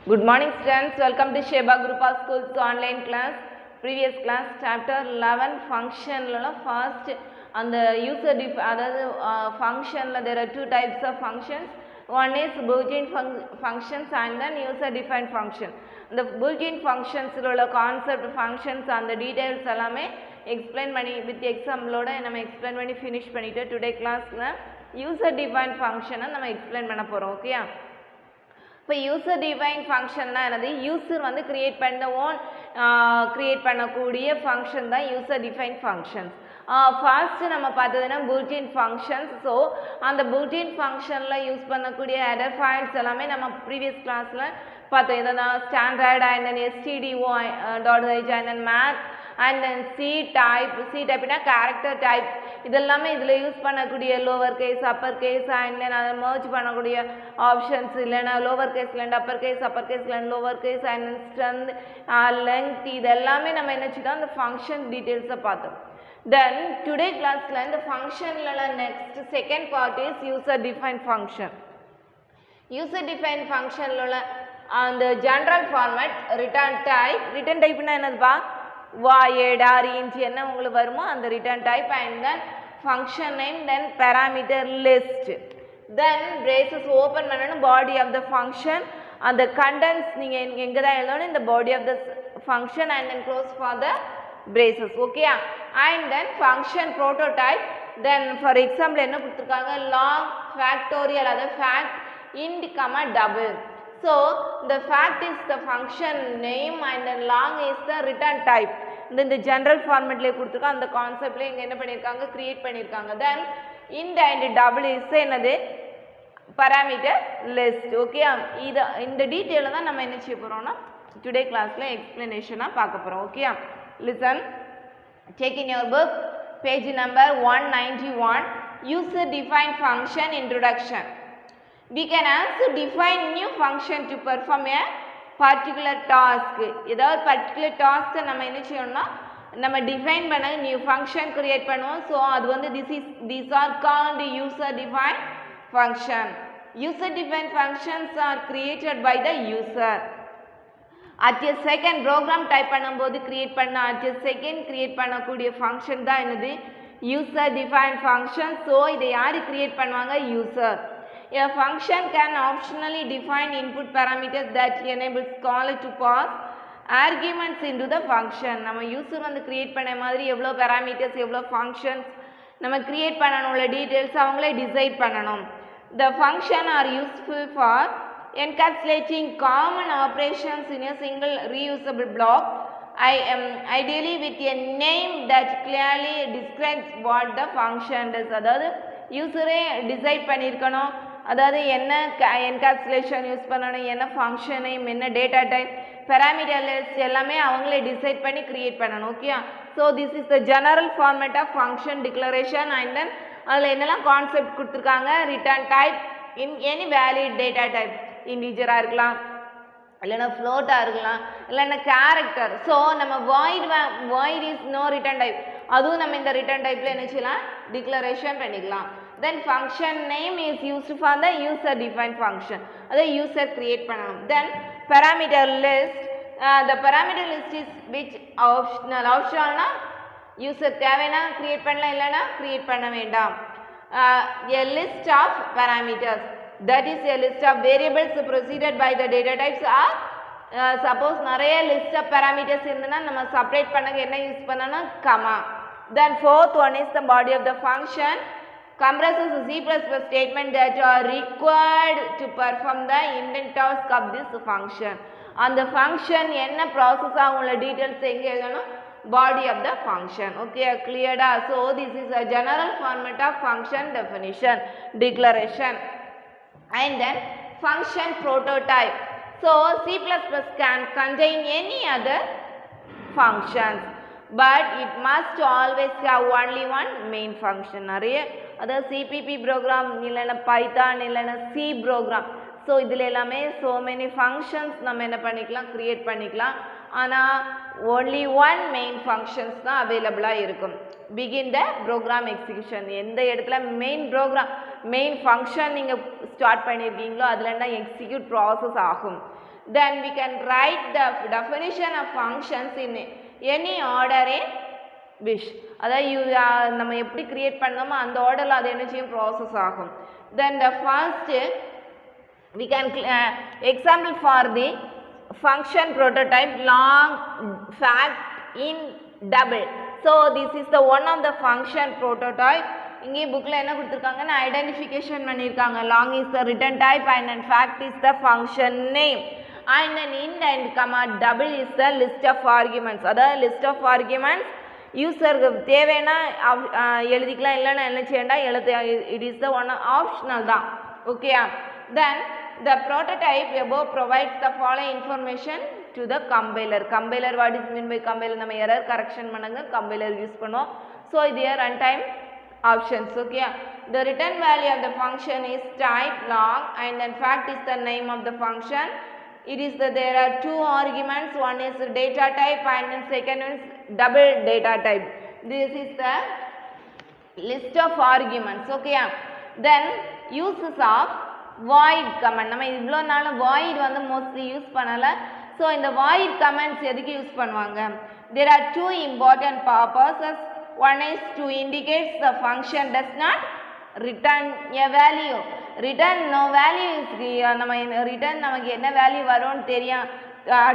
Good morning students, welcome to Sheba Group of Schools online class. Previous class chapter 11 function first and the user function there are two types of functions. One is built-in functions and then user defined function. The built-in functions concept functions and the details எல்லாமே explain பண்ணி with example ஓட நம்ம explain பண்ணி finish பண்ணிட்டு today classல user defined function நம்ம explain பண்ண போறோம். ஓகேயா? இப்போ யூசர் டிஃபைன் ஃபங்க்ஷன்னா என்னது, யூசர் வந்து கிரியேட் பண்ணக்கூடிய ஃபங்க்ஷன் தான் யூசர் டிஃபைன் ஃபங்க்ஷன்ஸ். ஃபர்ஸ்ட் நம்ம பார்த்ததுன்னா புல்டின் ஃபங்க்ஷன்ஸ். ஸோ அந்த புல்டின் ஃபங்க்ஷனில் யூஸ் பண்ணக்கூடிய அதர் ஃபைல்ஸ் எல்லாமே நம்ம ப்ரீவியஸ் கிளாஸில் பார்த்தோம். என்னன்னா standard and then stdio.h and then math and then c typeனா கேரக்டர் டைப். இதெல்லாமே இதில் யூஸ் பண்ணக்கூடிய lower case upper case and then அதை மர்ஜ் பண்ணக்கூடிய ஆப்ஷன்ஸ், இல்லைன்னா லோவர் கேஸ்லேருந்து அப்பர் கேஸ்லேருந்து lower case and then strength length, இதெல்லாமே நம்ம என்ன செய்யலாம் அந்த ஃபங்க்ஷன் டீட்டெயில்ஸை பார்த்தோம். தென் டுடே கிளாஸில் இந்த ஃபங்க்ஷனில் next second part is user define function. User define ஃபங்க்ஷனில் உள்ள அந்த ஜென்ரல் ஃபார்மேட் ரிட்டர்ன் டைப்னா என்னதுப்பா, range என்ன உங்களுக்கு வருமோ அந்த return type and then function name then parameter list then braces open பண்ணணும் பாடி ஆஃப் த ஃபங்க்ஷன். அந்த கண்டென்ட்ஸ் நீங்கள் எங்கே தான் எழுதணும் இந்த body of the function and then close for the braces. ஓகேயா? And then function prototype. Then for example என்ன கொடுத்துருக்காங்க, லாங் ஃபேக்டோரியல் அதாவது fact int comma double. So the fact is the function name and then long is the return type. இந்த general ஃபார்மேட்லேயே கொடுத்துருக்காங்க, அந்த கான்செப்ட்லேயே இங்கே என்ன பண்ணியிருக்காங்க கிரியேட் பண்ணியிருக்காங்க. தென் இன்ட் அண்ட் டபுள் இஸ் என்னது பராமீட்டர் லிஸ்ட். ஓகே, இந்த டீட்டெயிலில் தான் நம்ம என்ன செய்ய போகிறோம்னா டுடே கிளாஸில் எக்ஸ்பிளனேஷனாக பார்க்க போகிறோம். Okay, listen, take in your book page number 191 user defined function introduction. We can also define new function to perform a particular task. ஏதாவது பர்டிகுலர் டாஸ்க்கை நம்ம என்ன செய்யணும்னா நம்ம டிஃபைன் பண்ண நியூ ஃபங்க்ஷன் கிரியேட் பண்ணுவோம். ஸோ அது வந்து these are called user defined function. User defined functions are created by the user. At a second program type பண்ணும்போது at a second கிரியேட் பண்ணக்கூடிய ஃபங்க்ஷன் தான் என்னது user defined function. ஸோ இதை யார் create பண்ணுவாங்க, user. A function can optionally define input parameters that enables caller to pass arguments into the function. நம்ம user வந்து create பண்ண மாதிரி எவ்வளோ பேராமீட்டர்ஸ் எவ்வளோ ஃபங்க்ஷன்ஸ் நம்ம கிரியேட் பண்ணணும்ல டீட்டெயில்ஸ் அவங்களே டிசைட் பண்ணணும். The function are useful for encapsulating common operations in a single reusable block. Ideally with a name that clearly describes what the function does. அதாவது யூசரே டிசைட் பண்ணியிருக்கணும், அதாவது என்ன என்காப்சுலேஷன் யூஸ் பண்ணணும், என்ன ஃபங்க்ஷன் நேம், என்ன data type, parameter list எல்லாமே அவங்களே decide பண்ணி கிரியேட் பண்ணணும். Okay, so this is the general format of function declaration and தென் அதில் என்னெல்லாம் கான்செப்ட் கொடுத்துருக்காங்க, return type in any valid data type, இன்டிஜராக இருக்கலாம் இல்லைன்னா ஃப்ளோட்டாக இருக்கலாம் இல்லைன்னா கேரக்டர். ஸோ நம்ம void is no return type, அதுவும் நம்ம இந்த ரிட்டர்ன் டைப்பில் என்ன செய்யலாம் டிக்ளரேஷன் பண்ணிக்கலாம். Then function name is used for the user defined function, அதை user create பண்ணணும். Then parameter list, the parameter list is which optionalனா user தேவைனா create பண்ணலாம் இல்லைனா create பண்ண வேண்டாம். A list of parameters, that is a list of variables preceded by the data types or suppose நிறைய list of parameters இருந்தனா நம்ம separate பண்ண என்ன யூஸ் பண்ணணும், comma. Then fourth one is the body of the function, comprises a C++ statement that are required to perform the intent task of this function. அந்த function என்ன process ஆகும்ல details எங்கே எழுதணும், body of the function. Okay, clear da? So this is a general format of function definition, declaration and then function prototype. So C++ can contain any other functions but it must always have only one main function. நிறைய அதாவது CPP program இல்லைன்னா Python இல்லைன்னா C program, so இதில் எல்லாமே so many functions நம்ம என்ன பண்ணிக்கலாம் create பண்ணிக்கலாம். ஆனால் only one main functions தான் அவைலபிளாக இருக்கும். begin the program execution, எந்த இடத்துல மெயின் ஃபங்க்ஷன் நீங்கள் ஸ்டார்ட் பண்ணியிருக்கீங்களோ அதில் என்ன எக்ஸிக்யூட் ப்ராசஸ் ஆகும். then we can write the definition of functions in any order a wish. அதாவது நம்ம எப்படி கிரியேட் பண்ணோமோ அந்த ஆர்டரில் அது என்ன செய்யும் ப்ராசஸ் ஆகும். then the first we can example for the function prototype long fact in double. So this is the one of the function prototype. இங்கே புக்கில் என்ன கொடுத்துருக்காங்கன்னா ஐடென்டிஃபிகேஷன் பண்ணியிருக்காங்க. long is the return type and then fact is the function name and then int and comma double is the list of arguments. அதாவது list of arguments யூசருக்கு தேவைன்னா எழுதிக்கலாம், இல்லைன்னா என்ன செய்யண்டா it is the one optional தான். ஓகேயா? Then the prototype above provides the following information to the compiler. Compiler, what is mean by compiler? நம்ம error correction பண்ணங்க compiler use பண்ணுவோம். So இது runtime options. Okay, the return value of the function is type long and then fact is the name of the function. It is there are two arguments, one is data type and then second one is double data type. This is the list of arguments. Okay, then uses of void command. நம்ம இவ்வளோ நாள் void வந்து mostly use பண்ணலை. So இந்த void commands எதுக்கு use பண்ணுவாங்க? There are two important purposes. One is to indicate the function does not return a value. Return no value is நம்ம return நமக்கு என்ன வேல்யூ வரும்னு தெரியும்.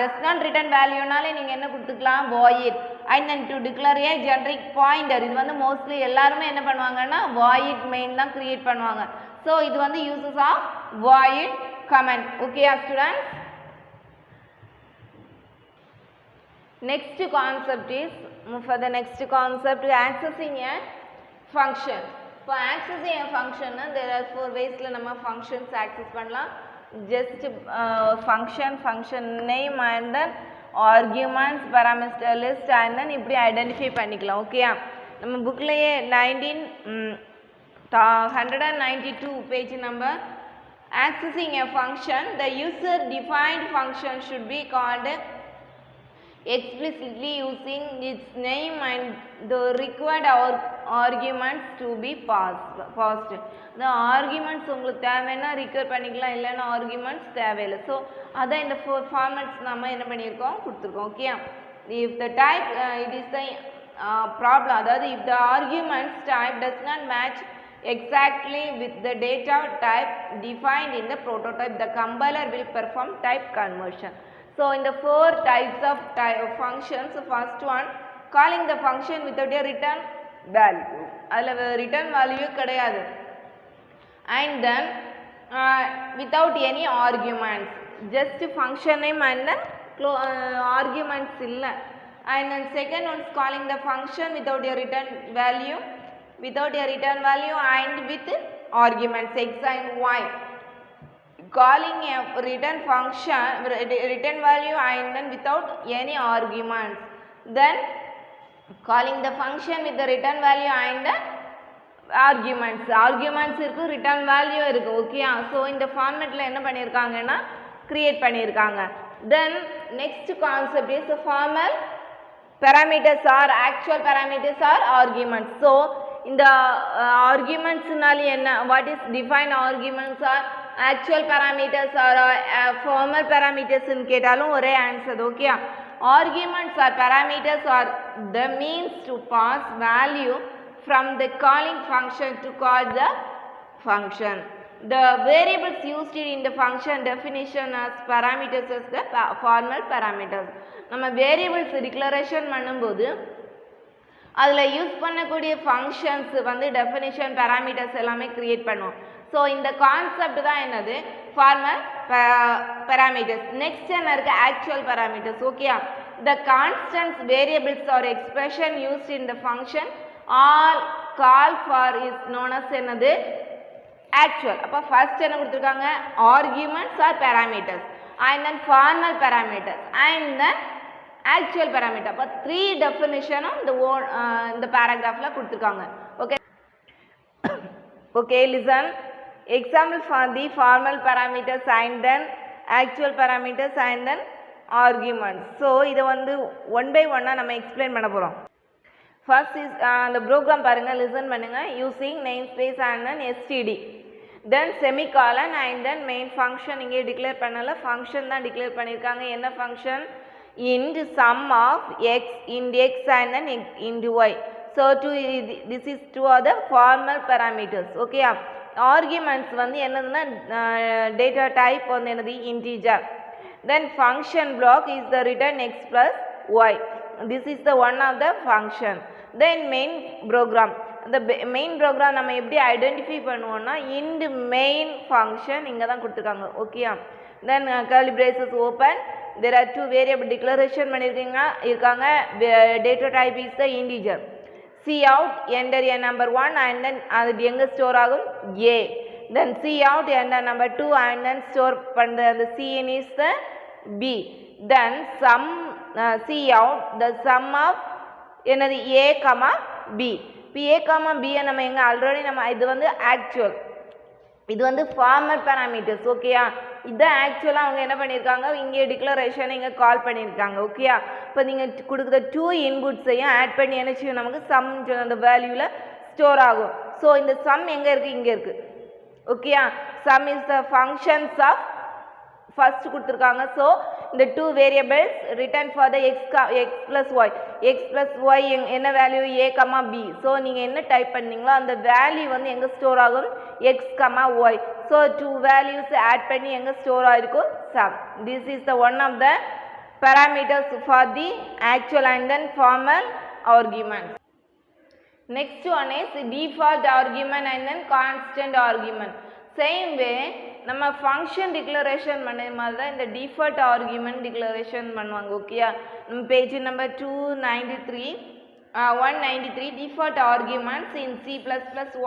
does not return வேல்யூனாலே நீங்கள் என்ன கொடுத்துக்கலாம் void and then to declare a generic pointer. இது வந்து மோஸ்ட்லி எல்லாருமே என்ன பண்ணுவாங்கன்னா void main தான் கிரியேட் பண்ணுவாங்க. So இது வந்து uses of void command. Okay students, next concept is for the next concept accessing a function. For accessing a function there are four ways la nama functions access பண்ணலாம். just function name and then arguments parameter list and then இப்படி identify பண்ணிக்கலாம். ஓகேயா? நம்ம புக்லயே 192 page number. Accessing a function, the user defined function should be called explicitly using its name and the required arguments to be passed. The arguments உங்களுக்கு தேவைன்னா require பண்ணிக்கலாம், இல்லைன்னா arguments தேவையில்லை. So அதான் இந்த formats நம்ம என்ன பண்ணியிருக்கோம் கொடுத்துருக்கோம். Okay, if the type it is the problem, அதாவது if the arguments type does not match exactly with the data type defined in the prototype, the compiler will perform type conversion. So in the four types of functions, first one calling the function without a return value. அதில் return value கிடையாது. And then without any arguments, just function name and then arguments இல்லை. And then second one is calling the function without a return value and with arguments x and y. Calling a return function return value and then without any arguments. Then calling the function with the return value and the arguments இருக்கு, return value இருக்கு. ஓகேயா? So இந்த ஃபார்மேட்ல என்ன பண்ணியிருக்காங்கன்னா create பண்ணியிருக்காங்க. Then next concept is formal parameters or actual parameters or arguments. So இந்த argumentsனால என்ன, what is defined arguments or actual parameters or formal parameters ன்னு கேட்டாலும் ஒரே answer. Okay, arguments or parameters are the means to pass value from the calling function to call the function. The variables used in the function definition as parameters as the formal parameters. நம்ம variables declaration பண்ணும்போது அதில் use பண்ணக்கூடிய functions வந்து definition parameters எல்லாமே create பண்ணுவோம். So இந்த concept தான் என்னது ஃபார்மல் பேராமீட்டர்ஸ். நெக்ஸ்ட் என்ன இருக்குது ஆக்சுவல் பேராமீட்டர்ஸ். ஓகேயா? The constants variables or expression used in the function all call for is known as என்னது ஆக்சுவல். அப்போ ஃபர்ஸ்ட் என்ன கொடுத்துருக்காங்க arguments or parameters and then formal parameters and then actual parameter. அப்போ 3 definition இந்த paragraphல கொடுத்துருக்காங்க. Okay okay, listen. Example for the formal parameters and then actual parameters and then arguments. So இதை வந்து one by ஒன்னாக நம்ம explain பண்ண போகிறோம். First is அந்த ப்ரோக்ராம் பாருங்கள், லிசன் பண்ணுங்கள். Using name space and then std. then semicolon and then main function இங்கே declare பண்ணல function தான் declare பண்ணிருக்காங்க என்ன function int sum of x int x and then int y so this is two other formal parameters okay arguments வந்து என்னதுன்னா data type வந்து என்னது integer then function block is the return x plus y this is the one of the function then main program the main program நம்ம எப்படி identify பண்ணுவோம்னா int main function இங்க தான் கொடுத்திருக்காங்க ஓகேயா then curly braces open there are two variable declaration பண்ணிருக்காங்க data type is the integer cout enter a number 1 and then அது எங்க ஸ்டோர் ஆகும் a then cout enter number 2 and then store பண்ற அந்த cin is the b then sum cout the sum of என்னது a b இப்போ a b நம்ம எங்க already நம்ம இது வந்து ஆக்சுவல் இது வந்து ஃபார்மல் பாராமீட்டர்ஸ் ஓகேயா இது ஆக்சுவலா அவங்க என்ன பண்ணிருக்காங்க இங்க டிக்ளரேஷன் இங்க கால் பண்ணிருக்காங்க ஓகேயா இப்போ நீங்க கொடுக்கிற 2 இன்புட்ஸையும் ஆட் பண்ணி என்ன செய்யும் நமக்கு சம் அந்த வேல்யூல ஸ்டோர் ஆகும் சோ இந்த சம் எங்க இருக்கு இங்க இருக்கு ஓகேயா sum is the functions of first கொடுத்திருக்காங்க so the two variables return for the x plus y என்ன வேல்யூ a b so நீங்க என்ன டைப் பண்ணீங்களோ அந்த வேல்யூ வந்து எங்க ஸ்டோர் ஆகும் x y so two values add பண்ணி எங்க ஸ்டோர் ஆயிருக்கும் sum this is the one of the parameters for the actual and then formal arguments next one is default argument and then constant argument same way நம்ம function declaration பண்ண மாதிரி தான் இந்த default argument declaration பண்ணுவாங்க ஓகேயா நம்ம page number 193 default arguments in C++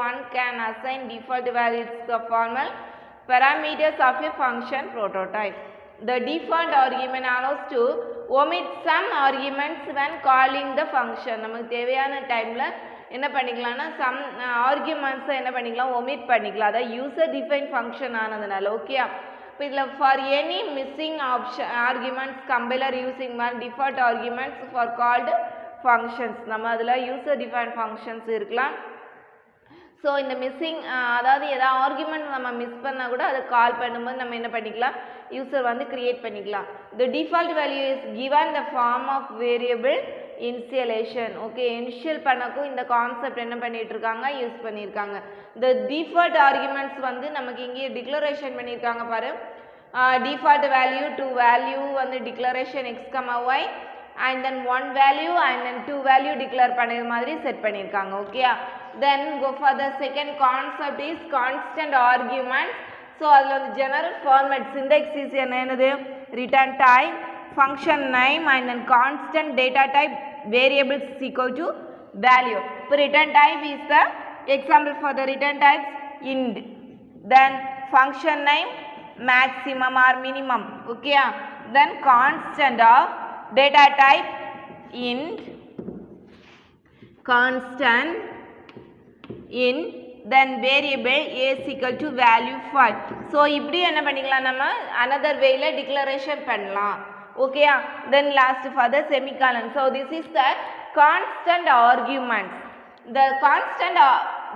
one can assign default values of formal parameters of a function prototype the default argument allows to omit some arguments when calling the function நமக்கு தேவையான டைம்ல என்ன பண்ணிக்கலாம்னா some arguments என்ன பண்ணிக்கலாம் omit பண்ணிக்கலாம் அத user define function ஆனதனால ஓகேயா இப்போ இதுல for any missing option arguments compiler using one default arguments for called functions நம்ம அதுல யூசர் டிஃபைன் ஃபங்க்ஷன்ஸ் இருக்கலாம் சோ இந்த மிஸ்ஸிங் அதாவது ஏதா ஆர்குமெண்ட் நம்ம மிஸ் பண்ணா கூட அதை கால் பண்ணும்போது நம்ம என்ன பண்ணிக்கலாம் யூசர் வந்து கிரியேட் பண்ணிக்கலாம் the default value is given the form of variable initialization okay initial பண்ணக்கும் இந்த கான்செப்ட் என்ன பண்ணிட்டு இருக்காங்க யூஸ் பண்ணிருக்காங்க the default arguments வந்து நமக்கு இங்க டிக்ளரேஷன் பண்ணிருக்காங்க பாரு default value to value வந்து declaration x y and then one value and then two value declare பண்ணது மாதிரி செட் பண்ணிருக்காங்க ஓகேயா then go for the second concept is constant arguments so அதுல வந்து general format syntax is என்னது return type function name and then constant data type variables is equal to value so return type is the example for the return types int then function name maximum or minimum okay then constant of data type int constant int then variable a is equal to value 5 so இப்படி என்ன பண்ணிக்கலாம் நம்ம another way ல declaration பண்ணலாம் okay then last for the semicolon so this is the constant arguments the constant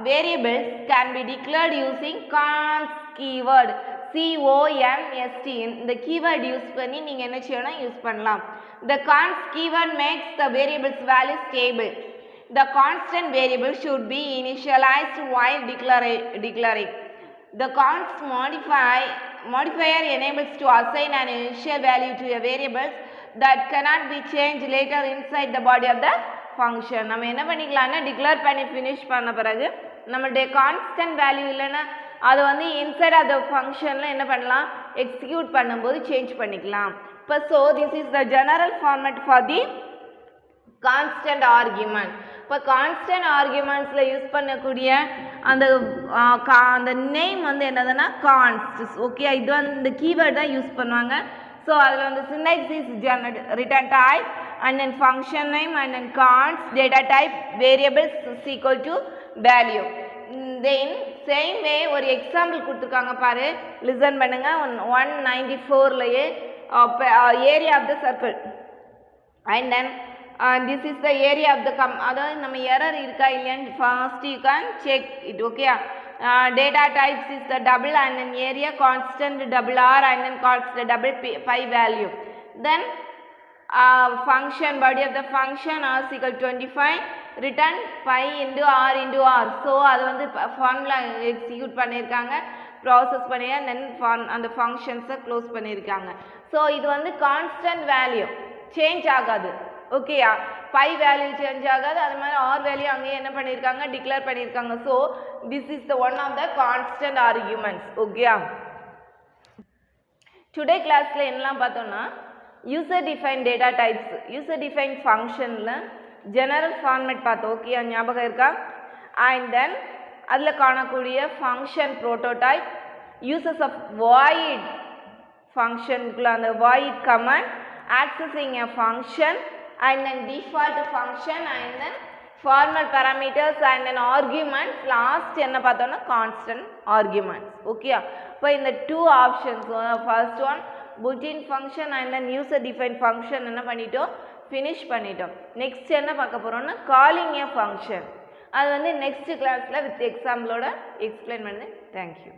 variables can be declared using const keyword const இந்த keyword use பண்ணி நீங்க என்ன செய்யணும் யூஸ் பண்ணலாம் the const keyword makes the variables value stable the constant variable should be initialized while declaring the const modifier enables to assign an initial value to a variable that cannot be changed later inside the body of the function நம்ம என்ன பண்ணிக்கலாம்னா declare பண்ணி finish பண்ண பிறகு நம்மளுடைய constant value இல்லனா அது வந்து inside of the functionல என்ன பண்ணலாம் எக்ஸிக்யூட் பண்ணும்போது சேஞ்ச் பண்ணிக்கலாம் இப்போ so this is the general format for the constant argument இப்போ கான்ஸ்டன்ட் ஆர்குமெண்ட்ஸ்ல யூஸ் பண்ணக்கூடிய அந்த அந்த நேம் வந்து என்னதுன்னா கான்ஸ்ட் ஓகே இது வந்து இந்த கீவேர்ட் தான் யூஸ் பண்ணுவாங்க ஸோ அதில் வந்து syntax is return type and then function name and then const data type variables is equal to value then same way ஒரு எக்ஸாம்பிள் கொடுத்துருக்காங்க பாரு லிசன் பண்ணுங்க 194லயே area of the circle and then this is the area of the அதாவது நம்ம error இருக்கா இல்லையான்னு first you can check it okay data types is the double and then area constant double r and then constant double pi value. Then function body of the function r is equal to 25 return pi into r. So அது வந்து formula execute பண்ணிருக்காங்க, process பண்ணியா then அந்த functions close பண்ணிருக்காங்க. So இது வந்து constant value change ஆகாது. ஓகேயா, பை வேல்யூ சேஞ்ச் ஆகாது, அது மாதிரி ஆர் வேல்யூ அங்கேயே என்ன பண்ணியிருக்காங்க, டிக்ளேர் பண்ணியிருக்காங்க. So this is the one of the constant arguments. ஓகேயா, டுடே கிளாஸில் என்னெல்லாம் பார்த்தோம்னா user define data types, user define ஃபங்க்ஷனில் ஜெனரல் ஃபார்மேட் பார்த்தோம். ஓகேயா, ஞாபகம் இருக்கா? அண்ட் தென் அதில் காணக்கூடிய function prototype, uses of void ஃபங்க்ஷனுக்குள்ள அந்த void command, accessing a function and then default function and then formal parameters and then arguments, last என்ன பார்த்தோம்னா constant arguments. ஓகே, இப்போ இந்த two options, first one built-in function and then user defined function என்ன பண்ணிட்டோம், finish பண்ணிட்டோம். Next என்ன பார்க்க போகிறோம்னா calling a function, அது வந்து நெக்ஸ்ட் கிளாஸில் வித் எக்ஸாம்பிளோட எக்ஸ்பிளைன் பண்ணு. தேங்க்யூ.